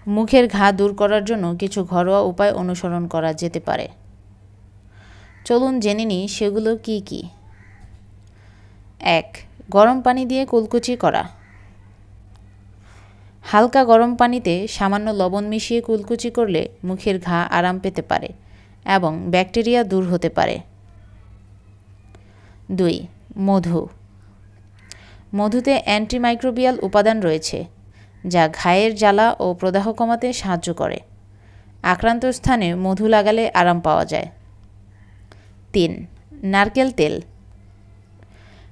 মুখের ঘা দূর করার জন্য কিছু ঘরোয়া উপায় অনুসরণ করা যেতে পারে। চলুন জেনে নিই সেগুলো কি কি। 1. গরম পানি দিয়ে কুলকুচি করা। হালকা গরম পানিতে সামান্য লবণ মিশিয়ে কুলকুচি করলে মুখের ঘা আরাম পেতে পারে এবং ব্যাকটেরিয়া দূর হতে পারে। 2. মধু। মধুতে অ্যান্টিমাইক্রোবিয়াল উপাদান রয়েছে যা ঘায়ের জ্বালা ও প্রদাহ কমাতে সাহায্য করে। আক্রান্ত স্থানে মধু লাগালে আরাম পাওয়া যায়। 3. নারকেল তেল।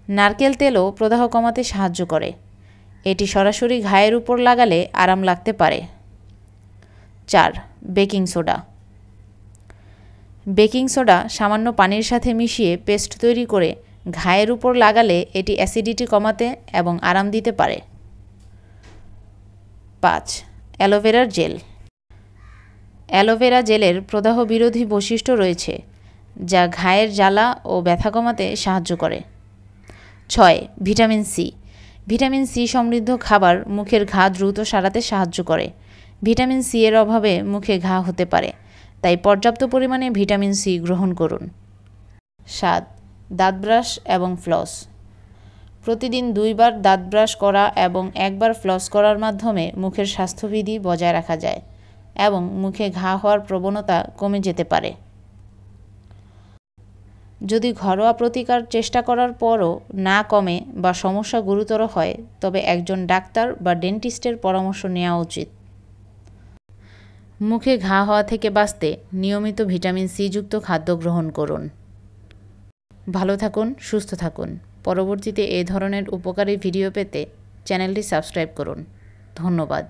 নারকেল তেলও প্রদাহ কমাতে সাহায্য করে। এটি সরাসরি ঘায়ের উপর লাগালে আরাম লাগতে পারে। 4. Baking soda. বেকিং সোডা সামান্য পানির সাথে মিশিয়ে পেস্ট তৈরি করে ঘায়ের উপর লাগালে এটি অ্যাসিডিটি কমাতে এবং আরাম দিতে পারে। 5. অ্যালোভেরার জেল। অ্যালোভেরা জেলের প্রদাহ বিরোধী বৈশিষ্ট্য রয়েছে যা ঘায়ের জ্বালা ও ব্যথা কমাতে সাহায্য করে। 6. Vitamin C. ভিটামিন সি সমৃদ্ধ খাবার মুখের ঘা দ্রুত সারাতে সাহায্য করে। ভিটামিন সি এর অভাবে মুখে ঘা হতে পারে, তাই পর্যাপ্ত পরিমাণে ভিটামিন সি গ্রহণ করুন। 7. দাঁত ব্রাশ এবং ফ্লস। প্রতিদিন 2 বার দাঁত ব্রাশ করা এবং 1 বার ফ্লস করার মাধ্যমে মুখের স্বাস্থ্যবিধি বজায় রাখা যায় এবং মুখে ঘা হওয়ার প্রবণতা কমে যেতে পারে। যদি ঘরোয়া প্রতিকার চেষ্টা করার পরও না কমে বা সমস্যা গুরুতর হয়, তবে একজন ডাক্তার বা ডেন্টিস্টের পরামর্শ নেওয়া উচিত। মুখে ঘা হওয়া থেকে বাঁচতে নিয়মিত ভিটামিন সি যুক্ত খাদ্য গ্রহণ করুন। ভালো থাকুন, সুস্থ থাকুন। পরবর্তীতে এই ধরনের উপকারী ভিডিও পেতে চ্যানেলটি সাবস্ক্রাইব করুন। ধন্যবাদ।